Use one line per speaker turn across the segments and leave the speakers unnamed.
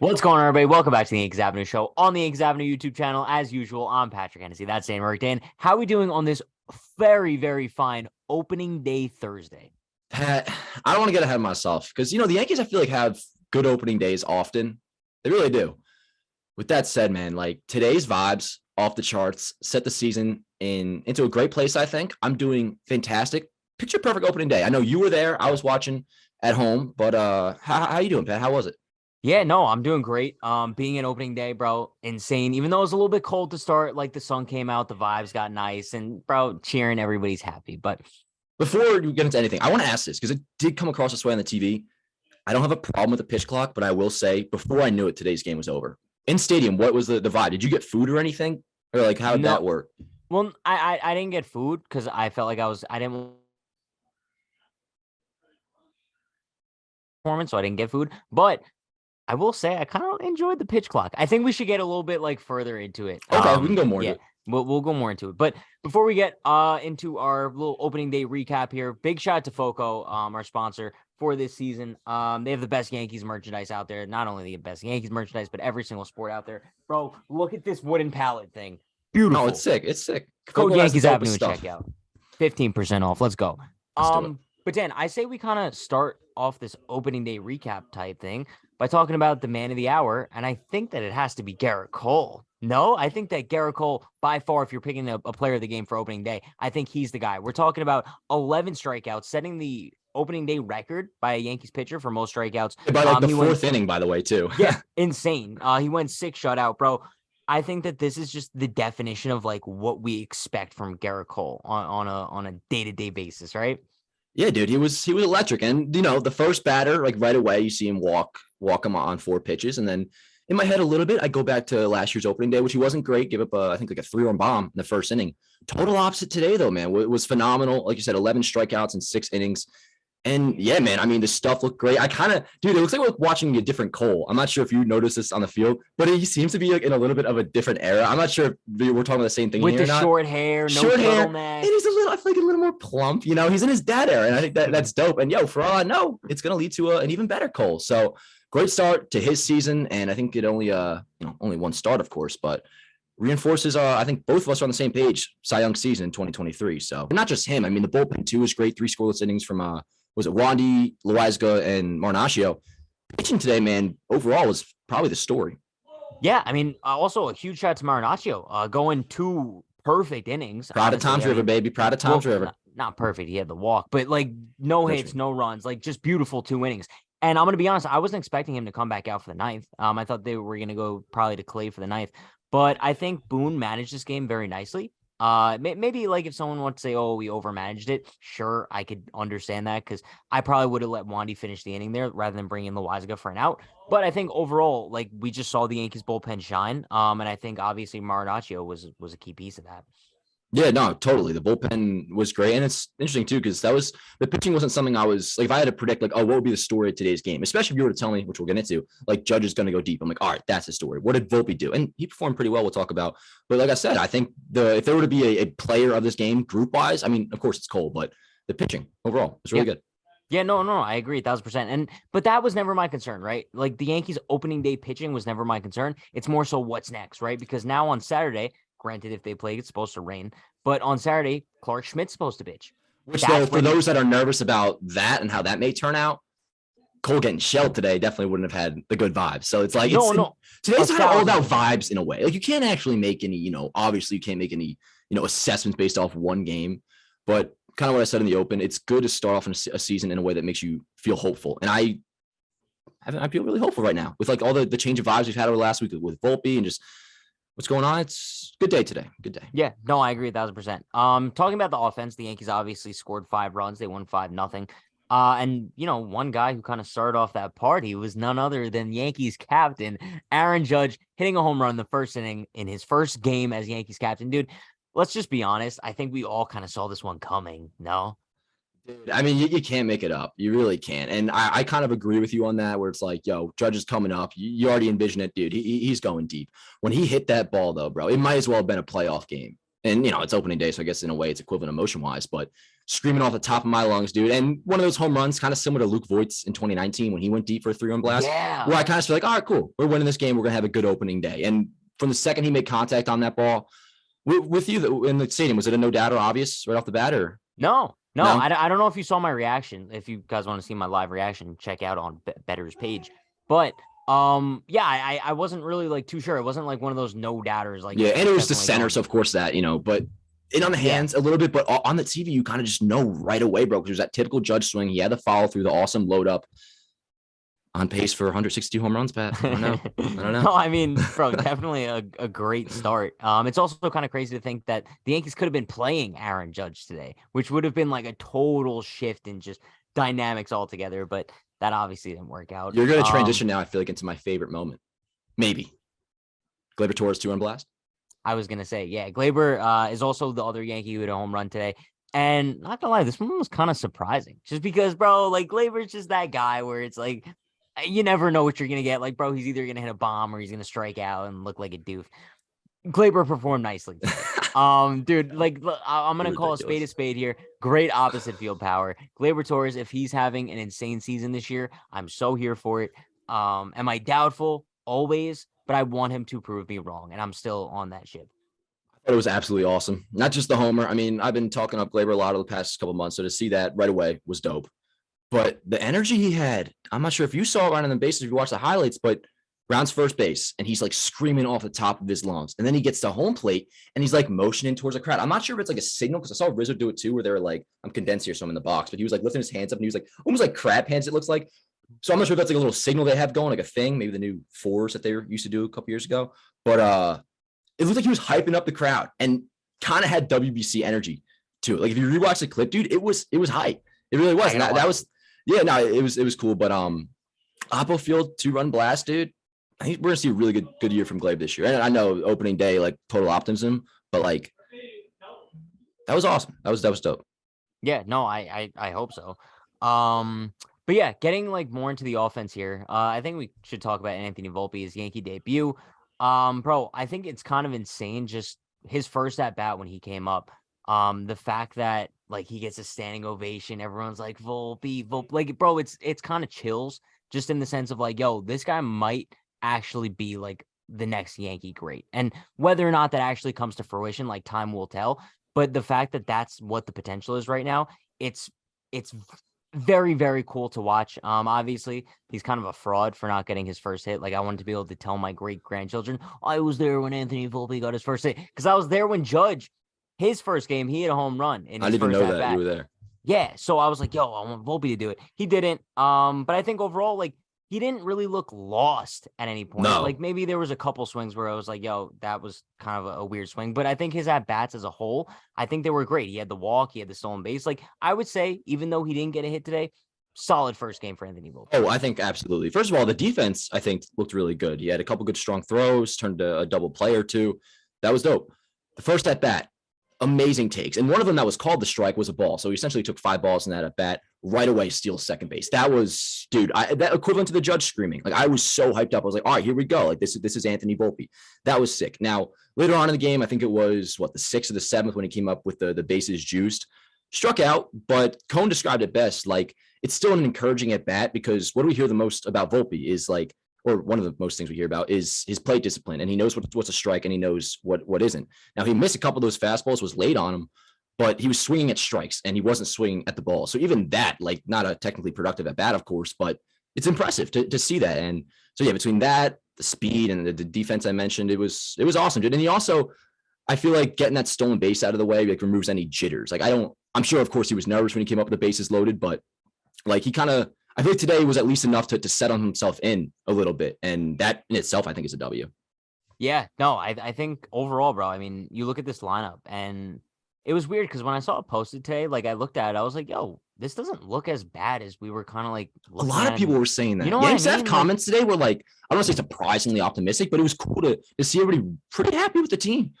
What's going on, everybody? Welcome back to the Yankees Avenue Show on the Yankees Avenue YouTube channel. As usual, I'm Patrick Hennessy. That's Dan Rourke. Dan, how are we doing on this very, very fine opening day Thursday?
Pat, I don't want to get ahead of myself because, the Yankees, I feel like have good opening days often. They really do. With that said, man, like today's vibes off the charts, set the season into a great place, I think. I'm doing fantastic. Picture perfect opening day. I know you were there. I was watching at home, but how you doing, Pat? How was it?
Yeah, no, I'm doing great. Being an opening day, bro, insane. Even though it was a little bit cold to start, like the sun came out, the vibes got nice, and bro, cheering, everybody's happy. But
Before you get into anything, I want to ask this because it did come across this way on the TV. I don't have a problem with the pitch clock, but I will say before I knew it, today's game was over. In stadium, what was the vibe? Did you get food or anything? Or like how did
no,
that work?
well, I didn't get food because I felt like I didn't performance, so I didn't get food. But I will say I kind of enjoyed the pitch clock. I think we should get a little bit like further into it.
Okay, we can go more into it.
We'll go more into it. But before we get into our little opening day recap here, big shout out to Foco, our sponsor for this season. They have the best Yankees merchandise out there. Not only the best Yankees merchandise, but every single sport out there. Bro, look at this wooden pallet thing. Beautiful.
No, it's sick. It's sick.
Code Yankees Avenue and check out. 15% off. Let's go. But Dan, I say we kind of start off this opening day recap type thing by talking about the man of the hour, and I think that it has to be Gerrit Cole. No, I think that Gerrit Cole, by far, if you're picking a player of the game for opening day, I think he's the guy. We're talking about 11 strikeouts, setting the opening day record by a Yankees pitcher for most strikeouts.
By like the fourth inning, by the way, too.
Yeah, insane. He went 6 shutout, bro. I think that this is just the definition of like what we expect from Gerrit Cole on a day-to-day basis, right?
Yeah, dude, he was electric. And the first batter, like right away, you see him walk him on 4 pitches. And then in my head a little bit, I go back to last year's opening day, which he wasn't great. Give up I think like a 3-run bomb in the first inning. Total opposite today, though, man. It was phenomenal. Like you said, 11 strikeouts in 6 innings. And yeah, man, I mean, the stuff looked great. It looks like we're watching a different Cole. I'm not sure if you noticed this on the field, but he seems to be like in a little bit of a different era. I'm not sure if we're talking about the same thing
with
here
the short hair, no turtleneck.
And he's I feel like a little more plump. He's in his dad era, and I think that's dope. And for all I know, it's going to lead to an even better Cole. So great start to his season, and I think it only one start, of course, but reinforces I think both of us are on the same page. Cy Young season in 2023. So not just him. I mean, the bullpen too is great. 3 scoreless innings from was it Wandy, Loaiza, and Marnacchio. Pitching today, man, overall was probably the story.
Yeah, I mean, also a huge shout to Marnacchio, going 2 perfect innings.
Proud of Tom's River, baby. Proud of Tom's River.
Not perfect. He had the walk, but like no hits, no runs, like just beautiful 2 innings. And I'm going to be honest, I wasn't expecting him to come back out for the 9th. I thought they were going to go probably to Clay for the 9th, but I think Boone managed this game very nicely. Maybe like if someone wants to say, oh, we overmanaged it, sure, I could understand that because I probably would have let Wandy finish the inning there rather than bring in Loaiza for an out. But I think overall, like we just saw the Yankees bullpen shine. And I think obviously Marnacchio was a key piece of that.
Yeah, no, totally. The bullpen was great. And it's interesting, too, because the pitching wasn't something I was like, if I had to predict, like, oh, what would be the story of today's game, especially if you were to tell me, which we'll get into, like, Judge is going to go deep. I'm like, all right, that's the story. What did Volpe do? And he performed pretty well, we'll talk about. But like I said, I think if there were to be a player of this game group wise, I mean, of course it's Cole, but the pitching overall was really good.
Yeah, no, I agree 1,000%. But that was never my concern, right? Like the Yankees opening day pitching was never my concern. It's more so what's next, right? Because now on Saturday, granted, if they play, it's supposed to rain. But on Saturday, Clark Schmidt's supposed to pitch.
Which, though, for those that are nervous about that and how that may turn out, Cole getting shelled today definitely wouldn't have had the good vibes. So it's like, today's kind of all about vibes in a way. Like you can't actually make any, obviously you can't make any, assessments based off one game. But kind of what I said in the open, it's good to start off in a season in a way that makes you feel hopeful. And I feel really hopeful right now with like all the change of vibes we've had over the last week with Volpe and just what's going on. It's a good day today. Good day.
Yeah, no, I agree 1,000%. Talking about the offense, the Yankees obviously scored 5 runs. They won 5-0. And one guy who kind of started off that party was none other than Yankees captain Aaron Judge, hitting a home run in the first inning in his first game as Yankees captain. Dude, let's just be honest. I think we all kind of saw this one coming. No?
Dude, I mean, you can't make it up. You really can't. And I kind of agree with you on that, where it's like, yo, Judge is coming up. You already envision it, dude. He's going deep. When he hit that ball, though, bro, it might as well have been a playoff game. And, it's opening day, so I guess in a way it's equivalent emotion-wise. But screaming off the top of my lungs, dude. And one of those home runs, kind of similar to Luke Voigt's in 2019 when he went deep for a 3-run blast.
Yeah.
Where I kind of feel like, all right, cool. We're winning this game. We're going to have a good opening day. And from the second he made contact on that ball, with you in the stadium, was it a no doubt or obvious right off the bat? Or
No. I don't know if you saw my reaction. If you guys want to see my live reaction, check out on Better's page. But yeah, I wasn't really like too sure. It wasn't like one of those no doubters. Like
yeah, and it was the center, so of course that, but it on the hands a little bit, but on the TV, you kind of just know right away, bro, because there's that typical Judge swing. He had the follow through, the awesome load up. On pace for 162 home runs, Pat. I don't know.
No, I mean, bro, definitely a great start. It's also kind of crazy to think that the Yankees could have been playing Aaron Judge today, which would have been like a total shift in just dynamics altogether. But that obviously didn't work out.
You're going to transition now, I feel like, into my favorite moment. Maybe. Gleyber Torres 2-run blast.
I was going to say, yeah, Gleyber is also the other Yankee who had a home run today. And not going to lie, this one was kind of surprising. Just because, bro, like Gleyber's just that guy where it's like, you never know what you're going to get. Like, bro, he's either going to hit a bomb or he's going to strike out and look like a doof. Gleyber performed nicely. Dude, like, look, I'm going to call a spade here. Great opposite field power. Gleyber Torres, if he's having an insane season this year, I'm so here for it. Am I doubtful? Always. But I want him to prove me wrong. And I'm still on that ship.
It was absolutely awesome. Not just the homer. I mean, I've been talking up Gleyber a lot over the past couple of months. So to see that right away was dope. But the energy he had, I'm not sure if you saw it around on the bases, if you watch the highlights, but rounds first base, and he's like screaming off the top of his lungs. And then he gets to home plate, and he's like motioning towards the crowd. I'm not sure if it's like a signal, because I saw Rizzo do it too, where they were like, I'm condensed here, so I'm in the box. But he was like lifting his hands up, and he was like almost like crab hands, it looks like. So I'm not sure if that's like a little signal they have going, like a thing, maybe the new fours that they used to do a couple years ago. But it looked like he was hyping up the crowd and kind of had WBC energy to it. Like if you rewatch the clip, dude, it was hype. It really was. And that was. Yeah, no, it was cool. But Oppo Field 2-run blast, dude. I think we're gonna see a really good year from Gleyber this year. And I know opening day, like total optimism, but like that was awesome. That was dope.
Yeah, no, I hope so. But yeah, getting like more into the offense here. I think we should talk about Anthony Volpe's Yankee debut. Bro, I think it's kind of insane just his first at bat when he came up. The fact that like he gets a standing ovation, everyone's like Volpe, like bro, it's kind of chills just in the sense of like, yo, this guy might actually be like the next Yankee great. And whether or not that actually comes to fruition, like time will tell. But the fact that that's what the potential is right now, it's very, very cool to watch. Obviously, he's kind of a fraud for not getting his first hit. Like I wanted to be able to tell my great grandchildren, I was there when Anthony Volpe got his first hit, because I was there when Judge. His first game, he hit a home run. I didn't even know that you were there. Yeah, so I was like, yo, I want Volpe to do it. He didn't. But I think overall, like, he didn't really look lost at any point. No. Like, maybe there was a couple swings where I was like, yo, that was kind of a weird swing. But I think his at-bats as a whole, I think they were great. He had the walk. He had the stolen base. Like, I would say, even though he didn't get a hit today, solid first game for Anthony Volpe.
Oh, I think absolutely. First of all, the defense, I think, looked really good. He had a couple good strong throws, turned a double play or two. That was dope. The first at-bat, amazing takes. And one of them that was called the strike was a ball. So he essentially took 5 balls in that at bat, right away steals second base. That was, dude, that equivalent to the Judge screaming. Like I was so hyped up. I was like, all right, here we go. Like this is Anthony Volpe. That was sick. Now, later on in the game, I think it was the 6th or the 7th when he came up with the bases juiced, struck out, but Cone described it best. Like it's still an encouraging at bat, because what do we hear the most about Volpe is like, or one of the most things we hear about is his plate discipline, and he knows what's a strike and he knows what isn't. Now he missed a couple of those fastballs, was late on him, but he was swinging at strikes and he wasn't swinging at the ball. So even that, like not a technically productive at bat, of course, but it's impressive to see that. And so, yeah, between that, the speed and the defense I mentioned, it was awesome, dude. And he also, I feel like getting that stolen base out of the way, like removes any jitters. Like I'm sure of course he was nervous when he came up with the bases loaded, but like I feel like today was at least enough to settle himself in a little bit. And that in itself, I think, is a W.
Yeah, no, I think overall, bro, I mean, you look at this lineup and it was weird because when I saw it posted today, like I looked at it, I was like, yo, this doesn't look as bad as we were kind of like.
A lot of people were saying that. You know what I mean? Comments today were like, I don't want to say surprisingly optimistic, but it was cool to see everybody pretty happy with the team.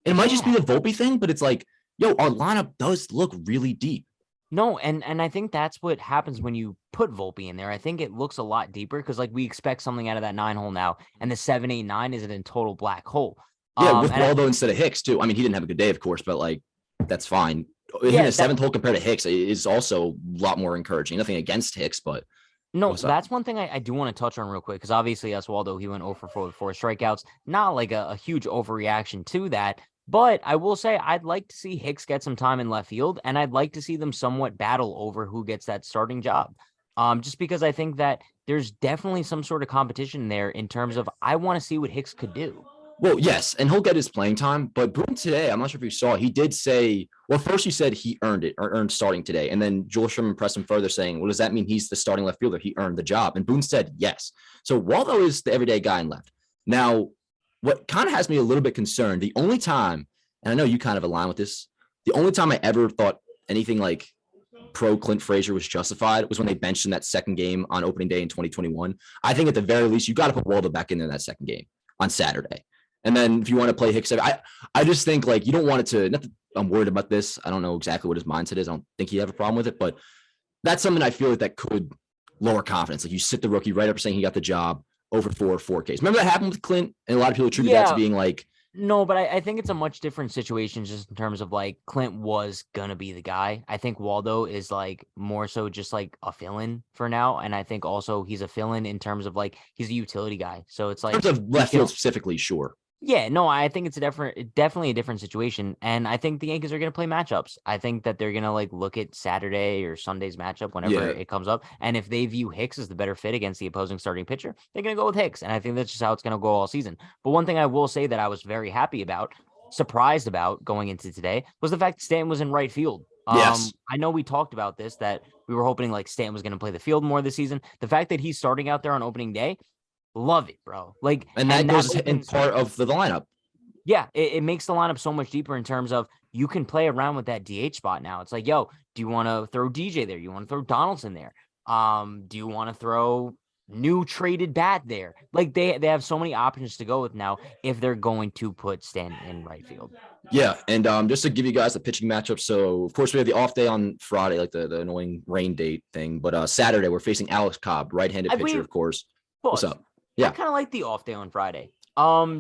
And it might just be the Volpe thing, but it's like, yo, our lineup does look really deep.
No, and I think that's what happens when you put Volpe in there. I think it looks a lot deeper because like we expect something out of that 9 hole now, and the 7, 8, 9 is a total black hole.
Yeah, with Oswaldo instead of Hicks too. I mean, he didn't have a good day, of course, but like that's fine. hitting a seventh hole compared to Hicks is also a lot more encouraging. Nothing against Hicks, but
no, that's one thing I do want to touch on real quick, because obviously Oswaldo, he went 0 for 4 with 4 strikeouts. Not like a huge overreaction to that, but I will say I'd like to see Hicks get some time in left field, and I'd like to see them somewhat battle over who gets that starting job. Just because I think that there's definitely some sort of competition there in terms of I want to see what Hicks could do.
Well, yes, and he'll get his playing time. But Boone today, I'm not sure if you saw, he did say, well, first he said he earned it or earned starting today. And then Joel Sherman pressed him further saying, well, does that mean he's the starting left fielder? He earned the job. And Boone said yes. So Waldo is the everyday guy in left. Now, what kind of has me a little bit concerned, the only time, and I know you kind of align with this, the only time I ever thought anything like pro Clint Frazier was justified was when they benched in that second game on opening day in 2021. I think at the very least, you got to put Waldo back in there that second game on Saturday. And then if you want to play Hicks, I just think like you don't want it to, not that I'm worried about this. I don't know exactly what his mindset is. I don't think he'd have a problem with it, but that's something I feel like that could lower confidence. Like you sit the rookie right up saying he got the job over 4Ks. Remember that happened with Clint? And a lot of people attribute that to being like,
no, but I think it's a much different situation just in terms of like Clint was going to be the guy. I think Waldo is like more so just like a fill-in for now. And I think also he's a fill-in in terms of like he's a utility guy. So it's like
in terms of left field specifically, sure.
Yeah, no, I think it's definitely a different situation. And I think the Yankees are going to play matchups. I think that they're going to like look at Saturday or Sunday's matchup whenever it comes up. And if they view Hicks as the better fit against the opposing starting pitcher, they're going to go with Hicks. And I think that's just how it's going to go all season. But one thing I will say that I was very happy about, surprised about going into today, was the fact that Stanton was in right field.
Yes.
I know we talked about this, that we were hoping like Stanton was going to play the field more this season. The fact that he's starting out there on opening day, love it, bro. Like,
and that goes in part of the lineup.
Yeah, it makes the lineup so much deeper in terms of you can play around with that DH spot now. It's like, yo, do you want to throw DJ there? You want to throw Donaldson there? Do you want to throw new traded bat there? Like they have so many options to go with now if they're going to put Stanton in right field.
Yeah, and just to give you guys the pitching matchup. So, of course, we have the off day on Friday, like the annoying rain date thing. But Saturday, we're facing Alex Cobb, right-handed pitcher, of course. What's up?
Yeah, I kind of like the off day on Friday.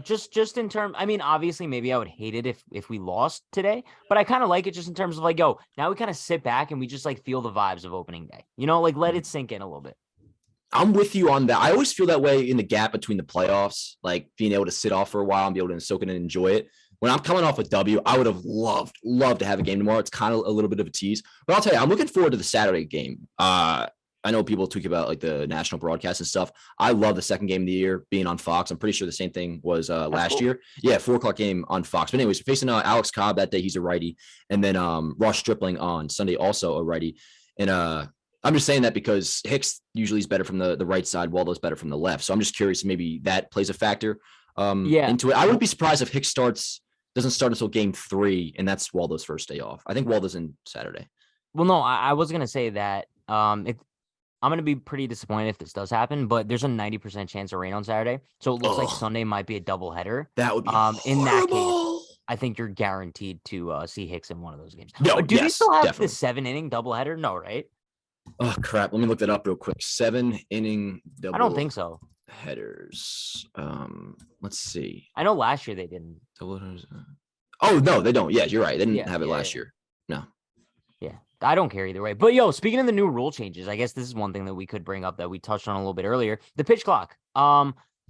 Just in terms, I mean, obviously maybe I would hate it if we lost today, but I kind of like it just in terms of like, yo, now we kind of sit back and we just like feel the vibes of opening day, like let it sink in a little bit.
I'm with you on that. I always feel that way in the gap between the playoffs, like being able to sit off for a while and be able to soak it and enjoy it. When I'm coming off a W, I would have loved to have a game tomorrow. It's kind of a little bit of a tease, but I'll tell you, I'm looking forward to the Saturday game. I know people talk about like the national broadcast and stuff. I love the second game of the year being on Fox. I'm pretty sure the same thing was last year. Yeah, 4:00 game on Fox. But anyways, facing Alex Cobb that day, he's a righty. And then Ross Stripling on Sunday, also a righty. And I'm just saying that because Hicks usually is better from the right side, Waldo's better from the left. So I'm just curious, maybe that plays a factor into it. I wouldn't be surprised if Hicks doesn't start until game 3, and that's Waldo's first day off. I think Waldo's in Saturday.
Well, no, I was going to say that I'm going to be pretty disappointed if this does happen, but there's a 90% chance of rain on Saturday. So it looks like Sunday might be a doubleheader.
That would be
in that case, I think you're guaranteed to see Hicks in one of those games. No, do they still have the 7-inning doubleheader? No, right?
Oh, crap. Let me look that up real quick. 7-inning double.
I don't think so.
Headers. Let's see.
I know last year they didn't.
Oh, no, they don't. Yeah, you're right. They didn't have it last year. No.
Yeah. I don't care either way. But, yo, speaking of the new rule changes, I guess this is one thing that we could bring up that we touched on a little bit earlier. The pitch clock.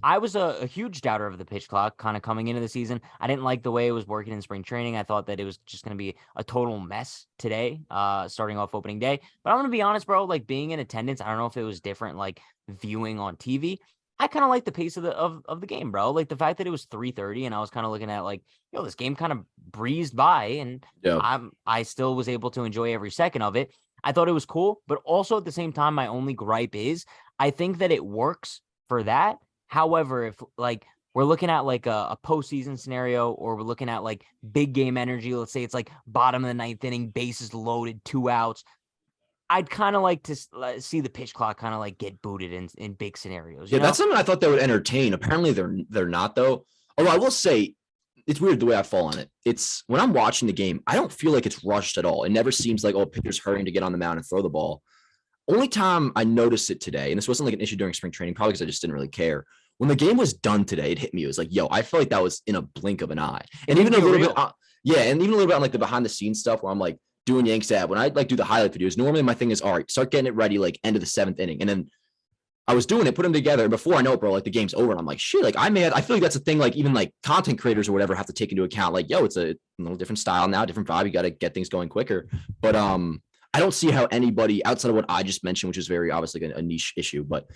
I was a huge doubter of the pitch clock kind of coming into the season. I didn't like the way it was working in spring training. I thought that it was just going to be a total mess today, starting off opening day. But I'm going to be honest, bro, like being in attendance, I don't know if it was different, like viewing on TV. I kind of like the pace of the game, bro. Like the fact that it was 3:30 and I was kind of looking at like, this game kind of breezed by and I still was able to enjoy every second of it. I thought it was cool, but also at the same time, my only gripe is I think that it works for that. However, if like we're looking at like a postseason scenario or we're looking at like big game energy, let's say it's like bottom of the 9th inning, bases loaded, 2 outs. I'd kind of like to see the pitch clock kind of like get booted in big scenarios.
Yeah, that's something I thought they would entertain. Apparently they're not though. Although I will say it's weird the way I fall on it. It's when I'm watching the game, I don't feel like it's rushed at all. It never seems like, pitcher's hurrying to get on the mound and throw the ball. Only time I noticed it today, and this wasn't like an issue during spring training, probably because I just didn't really care. When the game was done today, it hit me. It was like, I feel like that was in a blink of an eye. And even a little bit, and even a little bit on like the behind the scenes stuff where I'm like, doing Yanks Ave, when I like do the highlight videos, normally my thing is, all right, start getting it ready like end of the 7th inning. And then I was doing it, put them together. And before I know it, bro, like the game's over. And I'm like, shit, like I feel like that's a thing, like even like content creators or whatever have to take into account. Like, yo, it's a little different style now, different vibe. You got to get things going quicker. But I don't see how anybody outside of what I just mentioned, which is very obviously a niche issue, but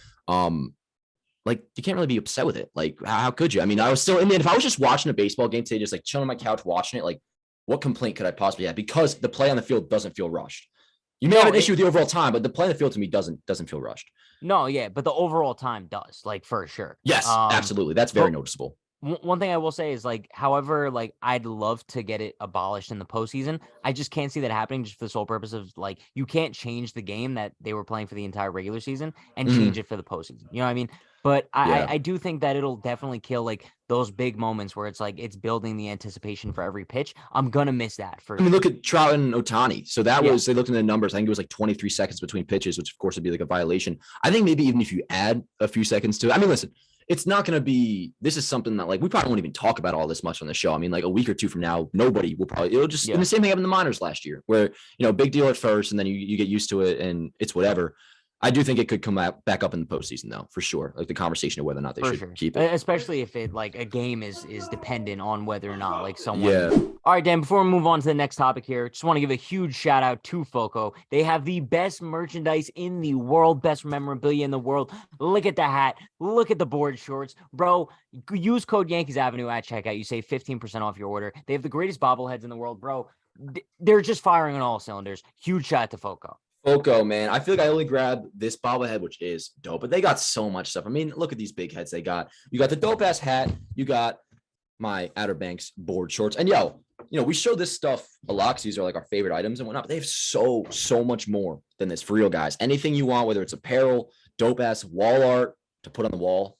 like you can't really be upset with it. Like, how could you? I mean, I was still in the end. If I was just watching a baseball game today, just like chilling on my couch watching it, like what complaint could I possibly have? Because the play on the field doesn't feel rushed. You may have an issue with the overall time, but the play on the field to me doesn't feel rushed.
No, yeah, but the overall time does, like for sure.
Yes, absolutely. That's very noticeable.
One thing I will say is like, however, like I'd love to get it abolished in the postseason. I just can't see that happening just for the sole purpose of like, you can't change the game that they were playing for the entire regular season and change it for the postseason. You know what I mean? But I do think that it'll definitely kill like those big moments where it's like it's building the anticipation for every pitch. I'm gonna miss that for.
I mean, look at Trout and Ohtani. So that was they looked at the numbers. I think it was like 23 seconds between pitches, which of course would be like a violation. I think maybe even if you add a few seconds to it, I mean, listen, it's not going to be. This is something that like we probably won't even talk about all this much on the show. I mean, like a week or two from now, nobody will probably. It'll just and the same thing happened in the minors last year, where big deal at first, and then you get used to it, and it's whatever. I do think it could come back up in the postseason, though, for sure. Like the conversation of whether or not they should keep it,
especially if it like a game is dependent on whether or not like someone. Yeah. All right, Dan. Before we move on to the next topic here, just want to give a huge shout out to Foco. They have the best merchandise in the world, best memorabilia in the world. Look at the hat. Look at the board shorts, bro. Use code Yankees Avenue at checkout. You save 15% off your order. They have the greatest bobbleheads in the world, bro. They're just firing on all cylinders. Huge shout out to Foco.
Foco, man. I feel like I only grabbed this bobblehead, which is dope, but they got so much stuff. I mean, look at these big heads they got. You got the dope ass hat. You got my Outer Banks board shorts. And we show this stuff a lot because these are like our favorite items and whatnot, but they have so much more than this for real, guys. Anything you want, whether it's apparel, dope ass wall art to put on the wall.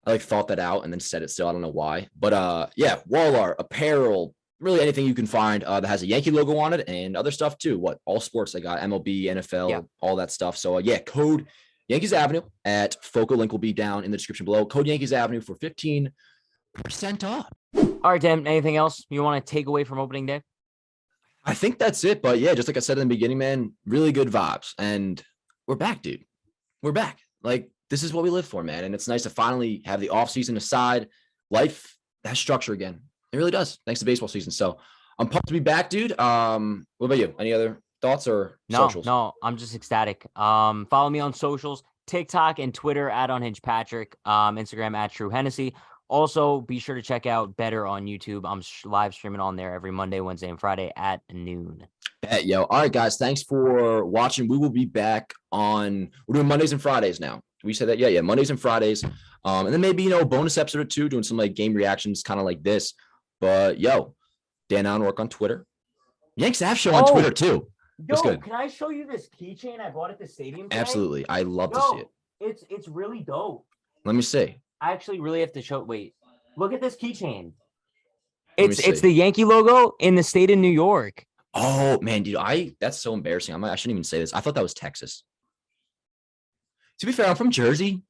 I like thought that out and then said it still. I don't know why, but wall art, apparel, really anything you can find that has a Yankee logo on it and other stuff too. All sports they got, MLB, NFL, all that stuff. So code Yankees Avenue at Foco. Link will be down in the description below. Code Yankees Avenue for 15% off.
All right, Dan, anything else you want to take away from opening day?
I think that's it. But just like I said in the beginning, man, really good vibes. And we're back, dude. We're back. Like, this is what we live for, man. And it's nice to finally have the offseason aside. Life has structure again. It really does, thanks to baseball season. So I'm pumped to be back, dude. What about you? Any other thoughts or socials?
No, I'm just ecstatic. Follow me on socials, TikTok and Twitter at UnhingedPatrick, Instagram at True Hennessy. Also, be sure to check out Better on YouTube. I'm live streaming on there every Monday, Wednesday, and Friday at noon.
All right, guys. Thanks for watching. We will be back we're doing Mondays and Fridays now. We said that? Yeah, Mondays and Fridays. And then maybe, bonus episode or two, doing some like game reactions, kind of like this. But Dan Onwork on Twitter. Yanks Ave Show on Twitter too. That's good.
Can I show you this keychain I bought at the stadium today?
Absolutely. I love to see it.
It's really dope.
Let me see.
I actually really have to show. Wait, look at this keychain. It's the Yankee logo in the state of New York.
Oh man, dude, that's so embarrassing. I shouldn't even say this. I thought that was Texas. To be fair, I'm from Jersey.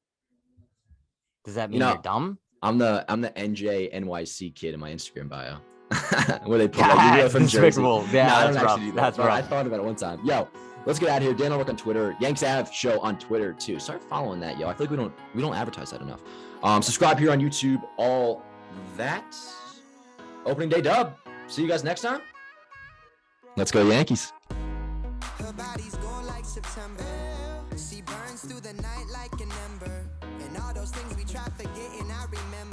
Does that mean you're dumb?
I'm the NJ NYC kid in my Instagram bio. Where they put like from Jersey.
Yeah, that's rough. That's rough.
I thought about it one time. Let's get out of here. Dan Onwork on Twitter. Yanks Ave Show on Twitter too. Start following that, I feel like we don't advertise that enough. Subscribe here on YouTube. All that. Opening day dub. See you guys next time. Let's go Yankees. Her body's going like September. She burns through the night like an ember. And all those things we tried forgetting, I remember.